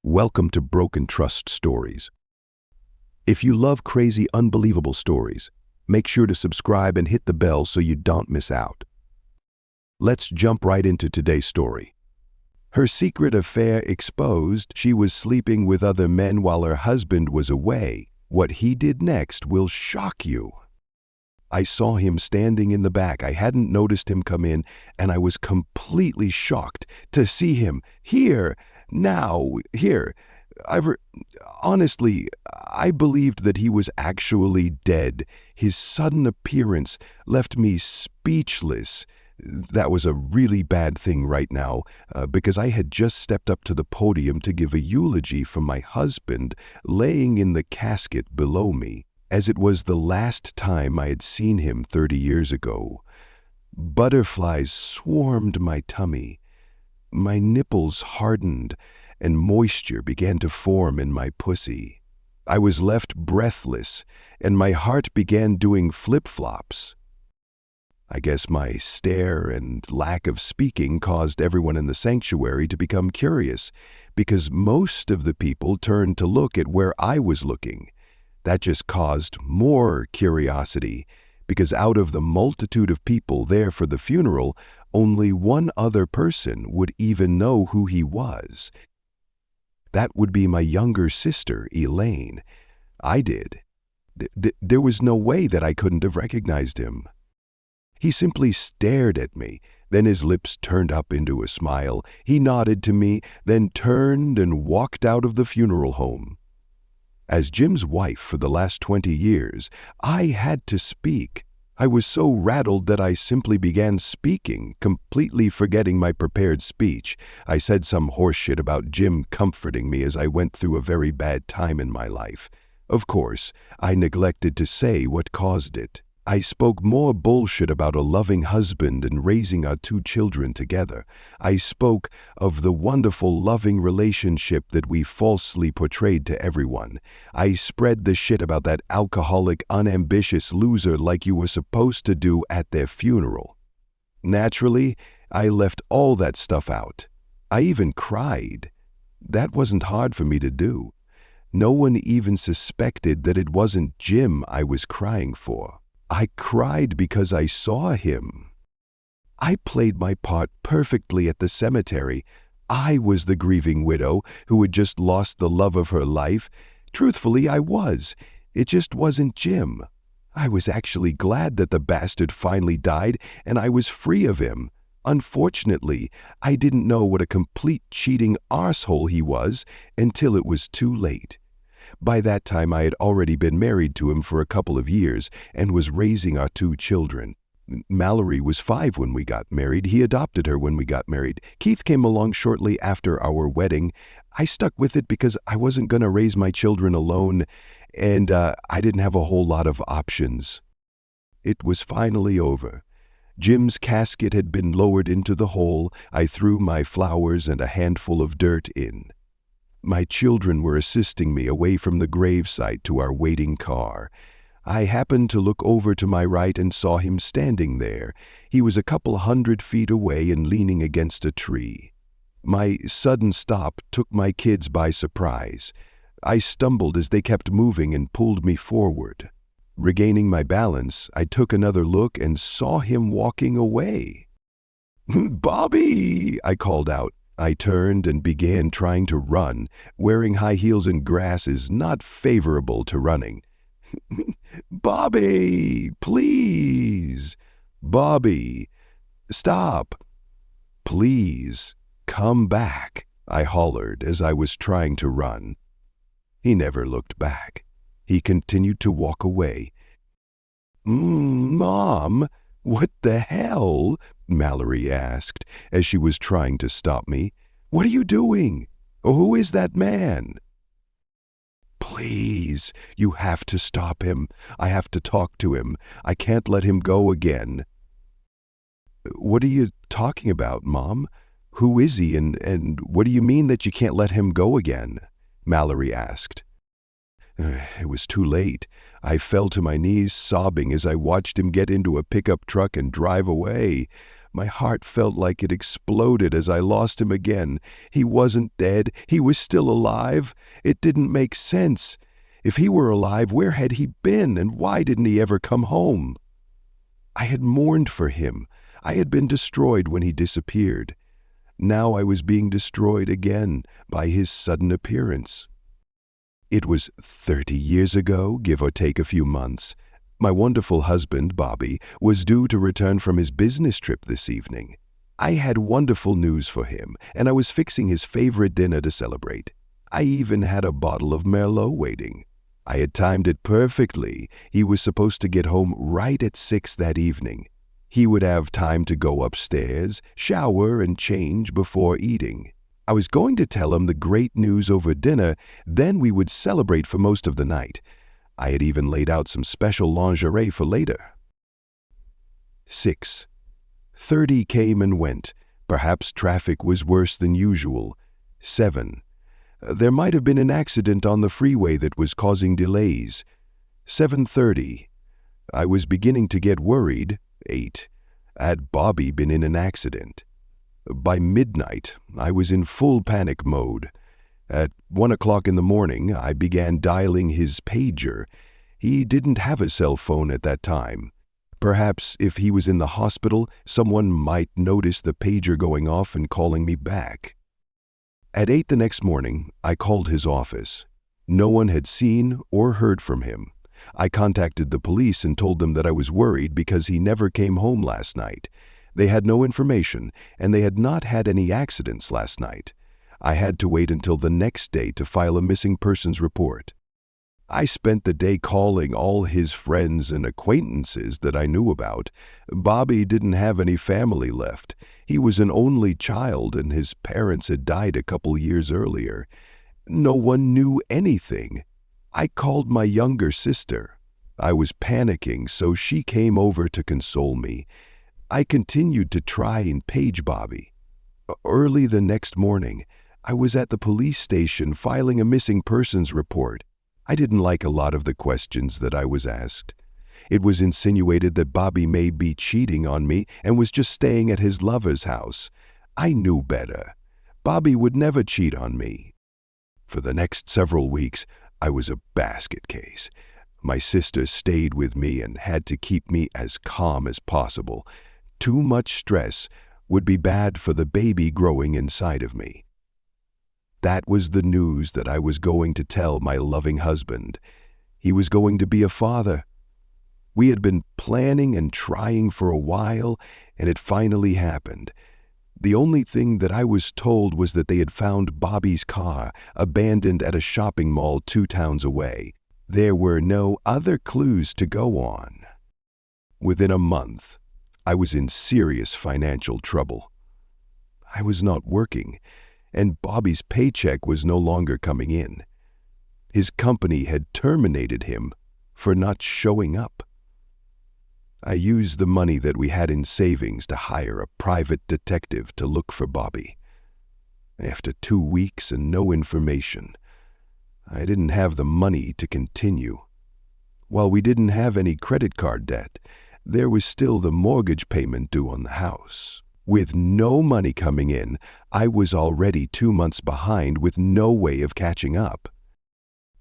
Welcome to Broken Trust Stories. If you love crazy, unbelievable stories, make sure to subscribe and hit the bell so you don't miss out. Let's jump right into today's story. Her secret affair exposed. She was sleeping with other men while her husband was away. What he did next will shock you. I saw him standing in the back. I hadn't noticed him come in, and I was completely shocked to see him here. Honestly, I believed that he was actually dead. His sudden appearance left me speechless. That was a really bad thing right now, because I had just stepped up to the podium to give a eulogy for my husband, laying in the casket below me, as it was the last time I had seen him 30 years ago. Butterflies swarmed my tummy. My nipples hardened, and moisture began to form in my pussy. I was left breathless, and my heart began doing flip-flops. I guess my stare and lack of speaking caused everyone in the sanctuary to become curious, because most of the people turned to look at where I was looking. That just caused more curiosity, because out of the multitude of people there for the funeral, only one other person would even know who he was. That would be my younger sister, Elaine. I did. There was no way that I couldn't have recognized him. He simply stared at me, then his lips turned up into a smile. He nodded to me, then turned and walked out of the funeral home. As Jim's wife for the last 20 years, I had to speak. I was so rattled that I simply began speaking, completely forgetting my prepared speech. I said some horseshit about Jim comforting me as I went through a very bad time in my life. Of course, I neglected to say what caused it. I spoke more bullshit about a loving husband and raising our 2 children together. I spoke of the wonderful, loving relationship that we falsely portrayed to everyone. I spread the shit about that alcoholic, unambitious loser like you were supposed to do at their funeral. Naturally, I left all that stuff out. I even cried. That wasn't hard for me to do. No one even suspected that it wasn't Jim I was crying for. I cried because I saw him. I played my part perfectly at the cemetery. I was the grieving widow who had just lost the love of her life. Truthfully, I was. It just wasn't Jim. I was actually glad that the bastard finally died and I was free of him. Unfortunately, I didn't know what a complete cheating arsehole he was until it was too late. By that time, I had already been married to him for a couple of years and was raising our 2 children. Mallory was 5 when we got married. He adopted her when we got married. Keith came along shortly after our wedding. I stuck with it because I wasn't going to raise my children alone, and I didn't have a whole lot of options. It was finally over. Jim's casket had been lowered into the hole. I threw my flowers and a handful of dirt in. My children were assisting me away from the gravesite to our waiting car. I happened to look over to my right and saw him standing there. He was a couple 100 feet away and leaning against a tree. My sudden stop took my kids by surprise. I stumbled as they kept moving and pulled me forward. Regaining my balance, I took another look and saw him walking away. "Bobby!" I called out. I turned and began trying to run. Wearing high heels in grass is not favorable to running. "Bobby, please! Bobby, stop! Please, come back!" I hollered as I was trying to run. He never looked back. He continued to walk away. "Mom, what the hell?" Mallory asked as she was trying to stop me. "What are you doing? Who is that man?" "Please, you have to stop him. I have to talk to him. I can't let him go again." "What are you talking about, Mom? Who is he, and what do you mean that you can't let him go again?" Mallory asked. It was too late. I fell to my knees sobbing as I watched him get into a pickup truck and drive away. My heart felt like it exploded as I lost him again. He wasn't dead. He was still alive. It didn't make sense. If he were alive, where had he been, and why didn't he ever come home? I had mourned for him. I had been destroyed when he disappeared. Now I was being destroyed again by his sudden appearance. It was 30 years ago, give or take a few months. My wonderful husband, Bobby, was due to return from his business trip this evening. I had wonderful news for him, and I was fixing his favorite dinner to celebrate. I even had a bottle of Merlot waiting. I had timed it perfectly. He was supposed to get home right at 6 that evening. He would have time to go upstairs, shower, and change before eating. I was going to tell him the great news over dinner, then we would celebrate for most of the night. I had even laid out some special lingerie for later. 6:30 came and went. Perhaps traffic was worse than usual. 7. There might have been an accident on the freeway that was causing delays. 7:30. I was beginning to get worried. 8. Had Bobby been in an accident? By midnight, I was in full panic mode. At 1 o'clock in the morning, I began dialing his pager. He didn't have a cell phone at that time. Perhaps if he was in the hospital, someone might notice the pager going off and calling me back. At 8 the next morning, I called his office. No one had seen or heard from him. I contacted the police and told them that I was worried because he never came home last night. They had no information, and they had not had any accidents last night. I had to wait until the next day to file a missing persons report. I spent the day calling all his friends and acquaintances that I knew about. Bobby didn't have any family left. He was an only child, and his parents had died a couple years earlier. No one knew anything. I called my younger sister. I was panicking, so she came over to console me. I continued to try and page Bobby. Early the next morning, I was at the police station filing a missing persons report. I didn't like a lot of the questions that I was asked. It was insinuated that Bobby may be cheating on me and was just staying at his lover's house. I knew better. Bobby would never cheat on me. For the next several weeks, I was a basket case. My sister stayed with me and had to keep me as calm as possible. Too much stress would be bad for the baby growing inside of me. That was the news that I was going to tell my loving husband. He was going to be a father. We had been planning and trying for a while, and it finally happened. The only thing that I was told was that they had found Bobby's car abandoned at a shopping mall 2 towns away. There were no other clues to go on. Within a month, I was in serious financial trouble. I was not working, and Bobby's paycheck was no longer coming in. His company had terminated him for not showing up. I used the money that we had in savings to hire a private detective to look for Bobby. After 2 weeks and no information, I didn't have the money to continue. While we didn't have any credit card debt, there was still the mortgage payment due on the house. With no money coming in, I was already 2 months behind with no way of catching up.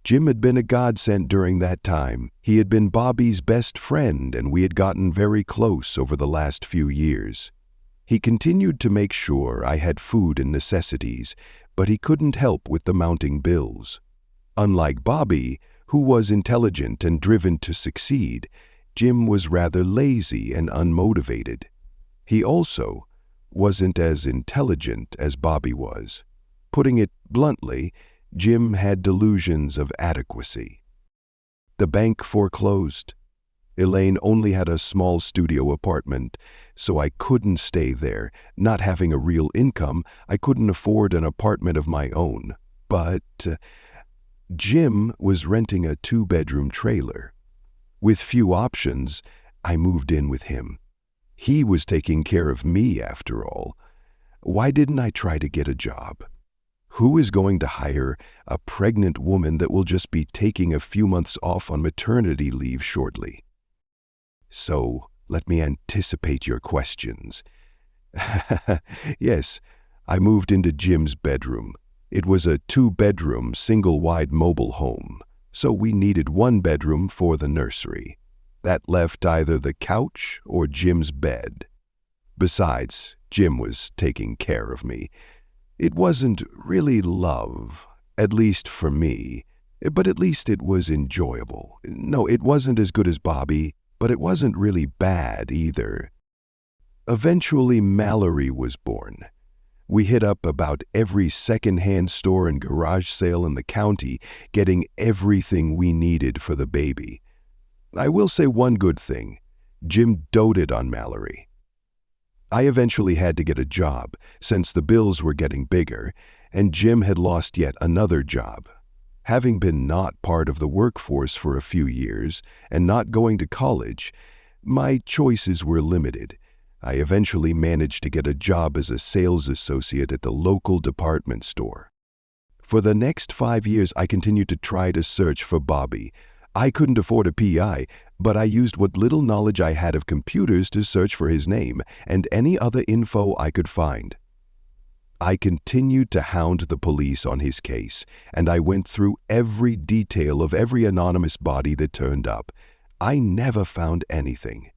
Jim had been a godsend during that time. He had been Bobby's best friend, and we had gotten very close over the last few years. He continued to make sure I had food and necessities, but he couldn't help with the mounting bills. Unlike Bobby, who was intelligent and driven to succeed, Jim was rather lazy and unmotivated. He also wasn't as intelligent as Bobby was. Putting it bluntly, Jim had delusions of adequacy. The bank foreclosed. Elaine only had a small studio apartment, so I couldn't stay there. Not having a real income, I couldn't afford an apartment of my own. But Jim was renting a 2-bedroom trailer. With few options, I moved in with him. He was taking care of me, after all. Why didn't I try to get a job? Who is going to hire a pregnant woman that will just be taking a few months off on maternity leave shortly? So, let me anticipate your questions. Yes, I moved into Jim's bedroom. It was a two-bedroom, single-wide mobile home, so we needed one bedroom for the nursery. That left either the couch or Jim's bed. Besides, Jim was taking care of me. It wasn't really love, at least for me, but at least it was enjoyable. No, it wasn't as good as Bobby, but it wasn't really bad either. Eventually, Mallory was born. We hit up about every second-hand store and garage sale in the county, getting everything we needed for the baby. I will say one good thing. Jim doted on Mallory. I eventually had to get a job, since the bills were getting bigger, and Jim had lost yet another job. Having been not part of the workforce for a few years and not going to college, my choices were limited. I eventually managed to get a job as a sales associate at the local department store. For the next 5 years, I continued to try to search for Bobby. I couldn't afford a PI, but I used what little knowledge I had of computers to search for his name and any other info I could find. I continued to hound the police on his case, and I went through every detail of every anonymous body that turned up. I never found anything.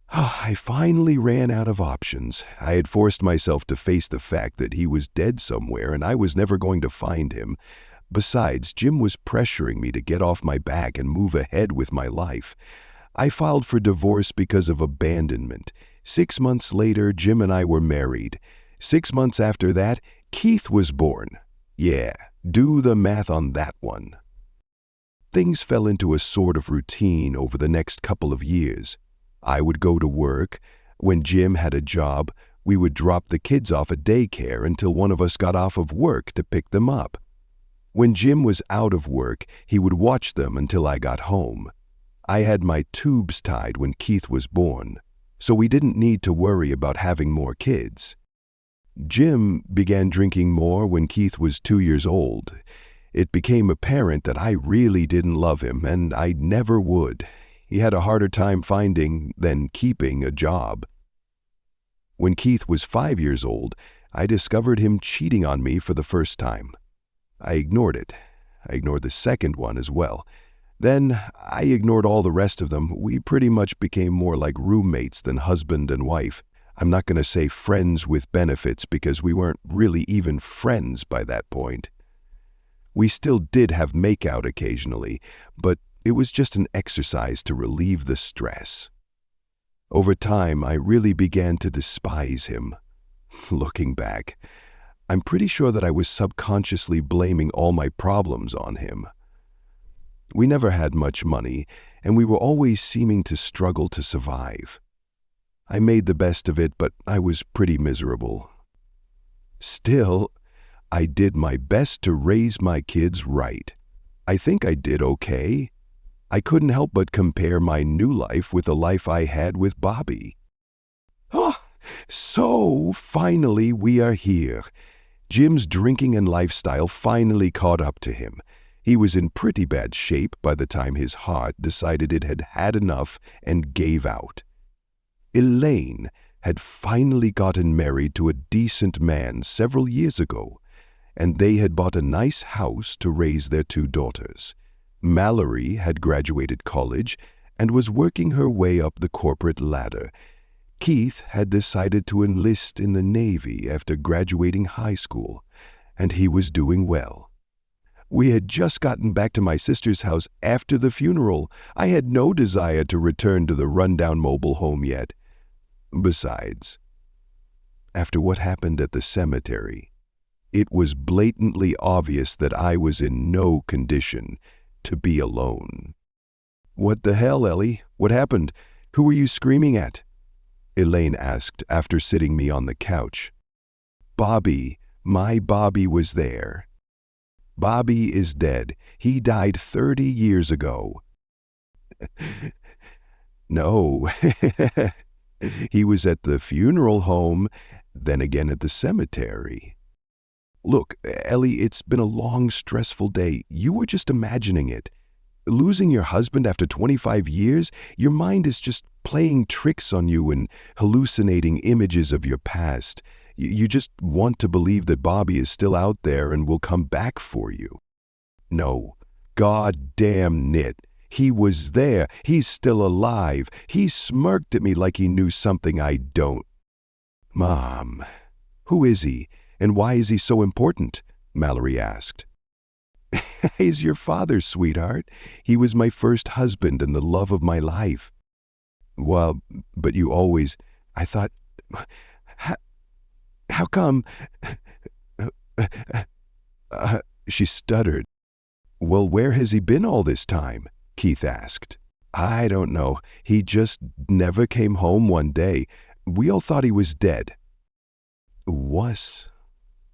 I finally ran out of options. I had forced myself to face the fact that he was dead somewhere and I was never going to find him. Besides, Jim was pressuring me to get off my back and move ahead with my life. I filed for divorce because of abandonment. 6 months later, Jim and I were married. 6 months after that, Keith was born. Yeah, do the math on that one. Things fell into a sort of routine over the next couple of years. I would go to work. When Jim had a job, we would drop the kids off at daycare until one of us got off of work to pick them up. When Jim was out of work, he would watch them until I got home. I had my tubes tied when Keith was born, so we didn't need to worry about having more kids. Jim began drinking more when Keith was 2 years old. It became apparent that I really didn't love him, and I never would. He had a harder time finding than keeping a job. When Keith was 5 years old, I discovered him cheating on me for the first time. I ignored it. I ignored the second one as well. Then I ignored all the rest of them. We pretty much became more like roommates than husband and wife. I'm not going to say friends with benefits because we weren't really even friends by that point. We still did have makeout occasionally, but it was just an exercise to relieve the stress. Over time, I really began to despise him. Looking back, I'm pretty sure that I was subconsciously blaming all my problems on him. We never had much money, and we were always seeming to struggle to survive. I made the best of it, but I was pretty miserable. Still, I did my best to raise my kids right. I think I did okay. I couldn't help but compare my new life with the life I had with Bobby. So finally we are here. Jim's drinking and lifestyle finally caught up to him. He was in pretty bad shape by the time his heart decided it had had enough and gave out. Elaine had finally gotten married to a decent man several years ago, and they had bought a nice house to raise their 2 daughters. Mallory had graduated college and was working her way up the corporate ladder. Keith had decided to enlist in the Navy after graduating high school, and he was doing well. We had just gotten back to my sister's house after the funeral. I had no desire to return to the rundown mobile home yet. Besides, after what happened at the cemetery, it was blatantly obvious that I was in no condition to be alone. "What the hell, Elly? What happened? Who were you screaming at?" Elaine asked after sitting me on the couch. "Bobby, my Bobby was there. Bobby is dead. He died 30 years ago." "No." He was at the funeral home, then again at the cemetery. "Look, Elly, it's been a long, stressful day. You were just imagining it. Losing your husband after 25 years, your mind is just playing tricks on you and hallucinating images of your past. You just want to believe that Bobby is still out there and will come back for you. No, God damn it. He was there. He's still alive. He smirked at me like he knew something I don't. Mom, who is he, and why is he so important? Mallory asked. He's your father, sweetheart. He was my first husband and the love of my life. Well, but you always... I thought... How come... She stuttered. Well, where has he been all this time? Keith asked. I don't know. He just never came home one day. We all thought he was dead.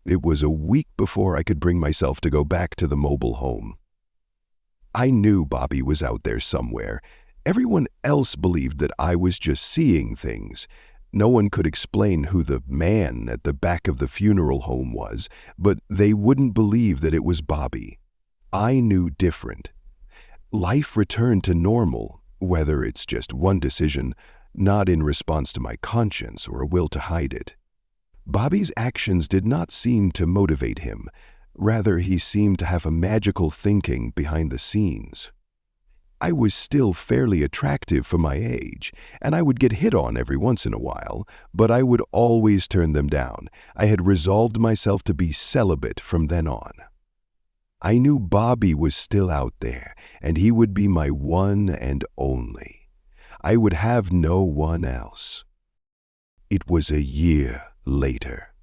It was a week before I could bring myself to go back to the mobile home. I knew Bobby was out there somewhere. Everyone else believed that I was just seeing things. No one could explain who the man at the back of the funeral home was, but they wouldn't believe that it was Bobby. I knew different. Life returned to normal, whether it's just one decision, not in response to my conscience or a will to hide it. Bobby's actions did not seem to motivate him. Rather, he seemed to have a magical thinking behind the scenes. I was still fairly attractive for my age, and I would get hit on every once in a while, but I would always turn them down. I had resolved myself to be celibate from then on. I knew Bobby was still out there, and he would be my one and only. I would have no one else. It was a year later.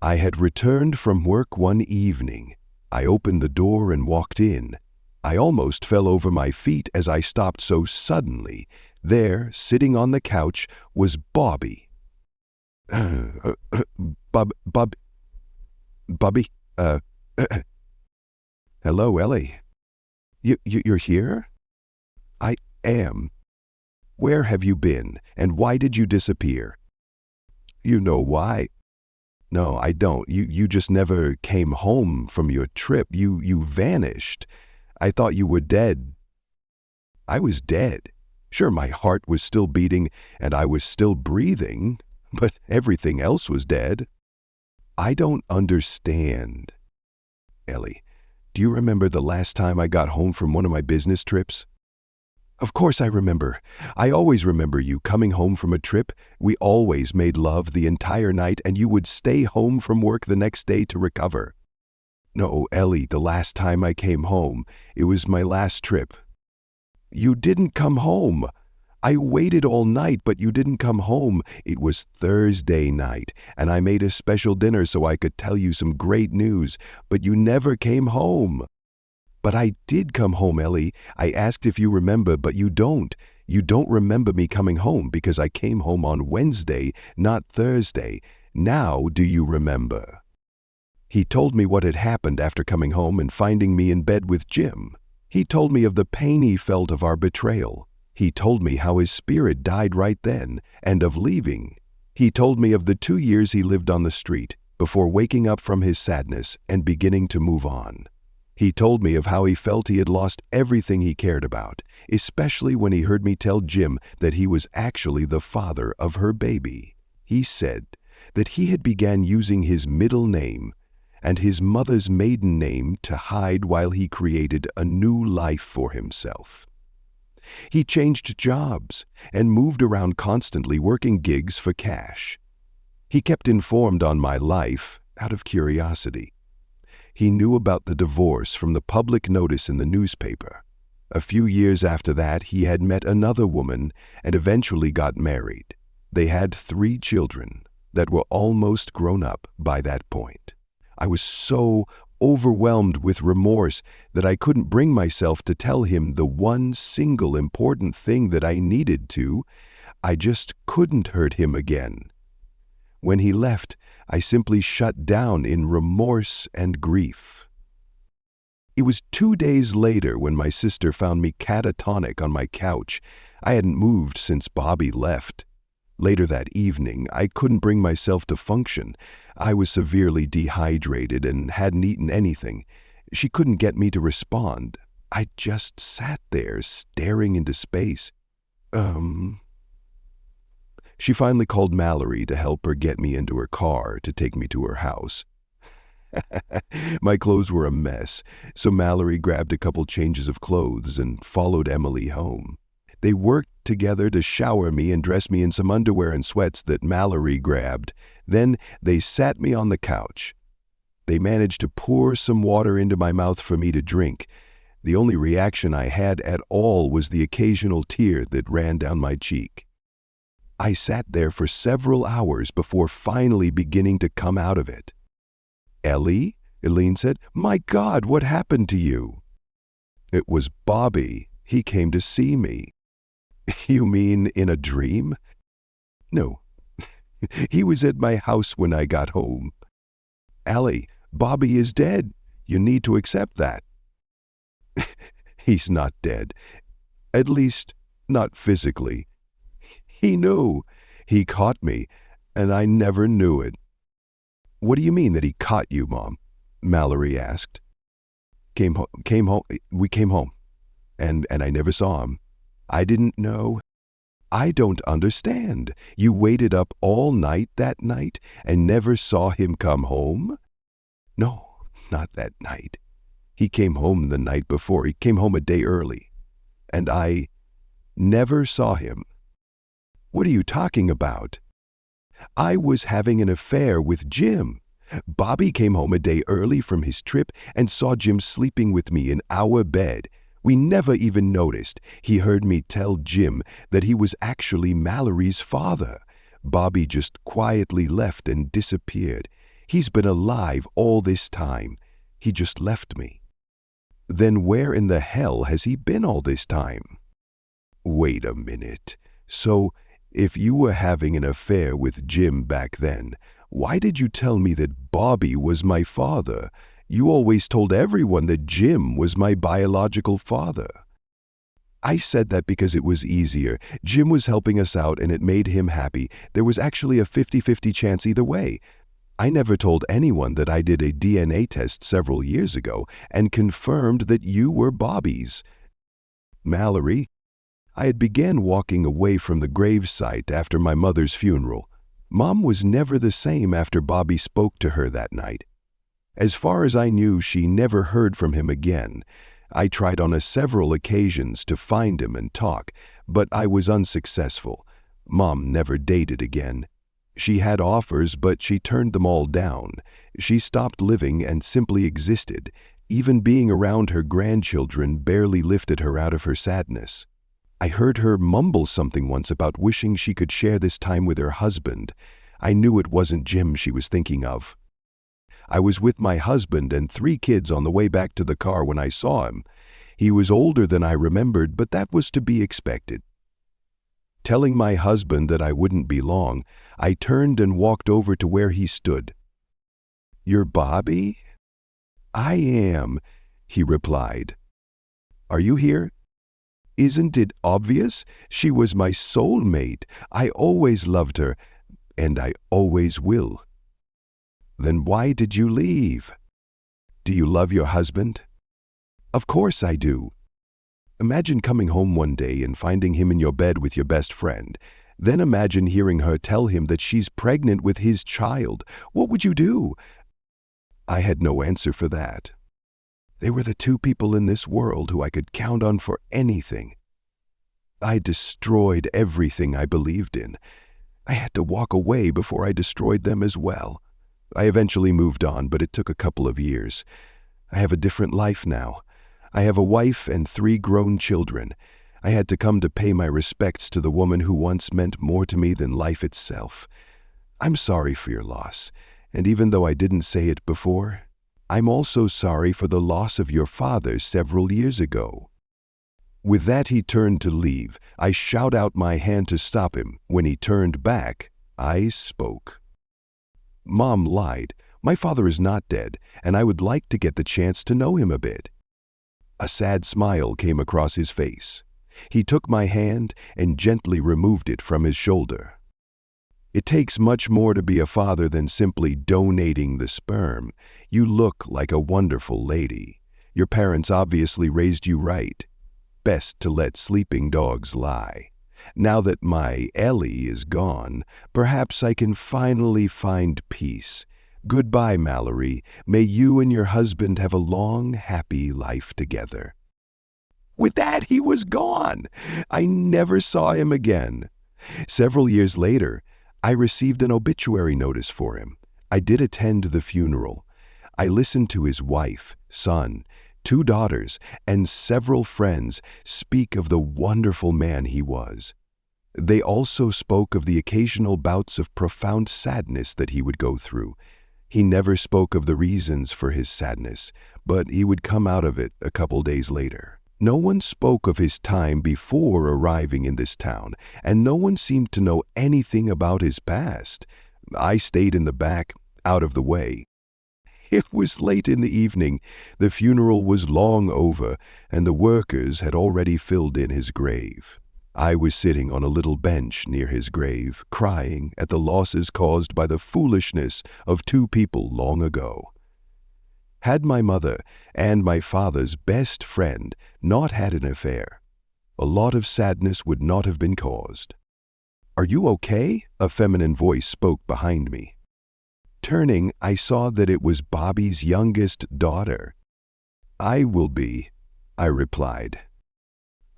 I had returned from work one evening. I opened the door and walked in. I almost fell over my feet as I stopped so suddenly. There, sitting on the couch, was Bobby. Bobby, hello, Elly. You're here? I am. Where have you been, and why did you disappear? You know why? No, I don't. You just never came home from your trip. You vanished. I thought you were dead. I was dead. Sure, my heart was still beating, and I was still breathing, but everything else was dead. I don't understand. Elly, do you remember the last time I got home from one of my business trips? Of course I remember. I always remember you coming home from a trip. We always made love the entire night, and you would stay home from work the next day to recover. No, Elly, the last time I came home, it was my last trip. You didn't come home. I waited all night, but you didn't come home. It was Thursday night, and I made a special dinner so I could tell you some great news, but you never came home. But I did come home, Elly. I asked if you remember, but you don't. You don't remember me coming home because I came home on Wednesday, not Thursday. Now do you remember? He told me what had happened after coming home and finding me in bed with Jim. He told me of the pain he felt of our betrayal. He told me how his spirit died right then, and of leaving. He told me of the 2 years he lived on the street before waking up from his sadness and beginning to move on. He told me of how he felt he had lost everything he cared about, especially when he heard me tell Jim that he was actually the father of her baby. He said that he had began using his middle name and his mother's maiden name to hide while he created a new life for himself. He changed jobs and moved around constantly working gigs for cash. He kept informed on my life out of curiosity. He knew about the divorce from the public notice in the newspaper. A few years after that, he had met another woman and eventually got married. They had 3 children that were almost grown up by that point. I was so overwhelmed with remorse that I couldn't bring myself to tell him the one single important thing that I needed to. I just couldn't hurt him again. When he left, I simply shut down in remorse and grief. It was 2 days later when my sister found me catatonic on my couch. I hadn't moved since Bobby left. Later that evening, I couldn't bring myself to function. I was severely dehydrated and hadn't eaten anything. She couldn't get me to respond. I just sat there staring into space. She finally called Mallory to help her get me into her car to take me to her house. My clothes were a mess, so Mallory grabbed a couple changes of clothes and followed Emily home. They worked together to shower me and dress me in some underwear and sweats that Mallory grabbed. Then they sat me on the couch. They managed to pour some water into my mouth for me to drink. The only reaction I had at all was the occasional tear that ran down my cheek. I sat there for several hours before finally beginning to come out of it. "Elly," Eileen said, "my God, what happened to you?" "It was Bobby. He came to see me." "You mean in a dream?" "No. He was at my house when I got home." "Elly, Bobby is dead. You need to accept that." "He's not dead. At least, not physically. He knew. He caught me, and I never knew it." "What do you mean that he caught you, Mom?" Mallory asked. We came home, and I never saw him. I didn't know." "I don't understand. You waited up all night that night and never saw him come home?" "No, not that night. He came home the night before. He came home a day early. And I never saw him." "What are you talking about?" "I was having an affair with Jim. Bobby came home a day early from his trip and saw Jim sleeping with me in our bed. We never even noticed. He heard me tell Jim that he was actually Mallory's father. Bobby just quietly left and disappeared. He's been alive all this time. He just left me." "Then where in the hell has he been all this time?" "Wait a minute. So, if you were having an affair with Jim back then, why did you tell me that Bobby was my father? You always told everyone that Jim was my biological father." "I said that because it was easier. Jim was helping us out and it made him happy. There was actually a 50-50 chance either way. I never told anyone that I did a DNA test several years ago and confirmed that you were Bobby's." "Mallory, I had began walking away from the gravesite after my mother's funeral. Mom was never the same after Bobby spoke to her that night. As far as I knew, she never heard from him again. I tried on several occasions to find him and talk, but I was unsuccessful. Mom never dated again. She had offers, but she turned them all down. She stopped living and simply existed. Even being around her grandchildren barely lifted her out of her sadness. I heard her mumble something once about wishing she could share this time with her husband. I knew it wasn't Jim she was thinking of. I was with my husband and 3 kids on the way back to the car when I saw him. He was older than I remembered, but that was to be expected. Telling my husband that I wouldn't be long, I turned and walked over to where he stood. "You're Bobby?" "I am," he replied. "Are you here?" "Isn't it obvious? She was my soulmate. I always loved her, and I always will." "Then why did you leave?" "Do you love your husband?" "Of course I do." Imagine coming home one day and finding him in your bed with your best friend. Then imagine hearing her tell him that she's pregnant with his child. What would you do? I had no answer for that. They were the 2 people in this world who I could count on for anything. I destroyed everything I believed in. I had to walk away before I destroyed them as well. I eventually moved on, but it took a couple of years. I have a different life now. I have a wife and 3 grown children. I had to come to pay my respects to the woman who once meant more to me than life itself. I'm sorry for your loss, and even though I didn't say it before, I'm also sorry for the loss of your father several years ago. With that, he turned to leave. I shot out my hand to stop him. When he turned back, I spoke. "Mom lied. My father is not dead, and I would like to get the chance to know him a bit." A sad smile came across his face. He took my hand and gently removed it from his shoulder. "It takes much more to be a father than simply donating the sperm. You look like a wonderful lady. Your parents obviously raised you right. Best to let sleeping dogs lie. Now that my Elly is gone, perhaps I can finally find peace. Goodbye, Mallory. May you and your husband have a long, happy life together." With that, he was gone. I never saw him again. Several years later, I received an obituary notice for him. I did attend the funeral. I listened to his wife, son, 2 daughters, and several friends speak of the wonderful man he was. They also spoke of the occasional bouts of profound sadness that he would go through. He never spoke of the reasons for his sadness, but he would come out of it a couple days later. No one spoke of his time before arriving in this town, and no one seemed to know anything about his past. I stayed in the back, out of the way. It was late in the evening, the funeral was long over, and the workers had already filled in his grave. I was sitting on a little bench near his grave, crying at the losses caused by the foolishness of 2 people long ago. Had my mother and my father's best friend not had an affair, a lot of sadness would not have been caused. "Are you okay?" a feminine voice spoke behind me. Turning, I saw that it was Bobby's youngest daughter. "I will be," I replied.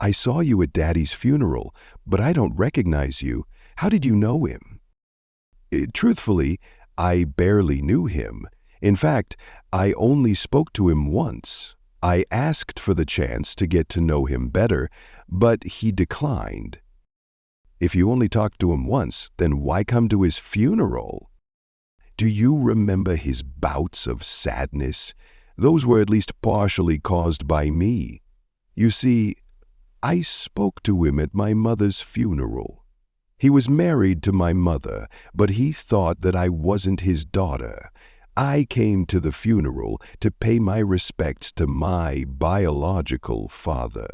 "I saw you at Daddy's funeral, but I don't recognize you. How did you know him?" Truthfully, I barely knew him. In fact, I only spoke to him once. I asked for the chance to get to know him better, but he declined. If you only talked to him once, then why come to his funeral? Do you remember his bouts of sadness? Those were at least partially caused by me. You see, I spoke to him at my mother's funeral. He was married to my mother, but he thought that I wasn't his daughter. I came to the funeral to pay my respects to my biological father.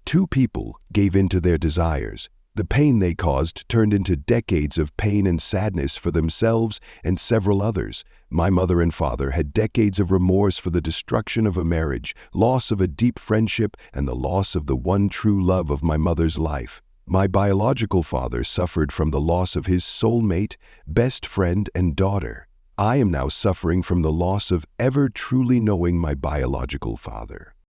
2 people gave in to their desires. The pain they caused turned into decades of pain and sadness for themselves and several others. My mother and father had decades of remorse for the destruction of a marriage, loss of a deep friendship, and the loss of the one true love of my mother's life. My biological father suffered from the loss of his soulmate, best friend, and daughter. I am now suffering from the loss of ever truly knowing my biological father.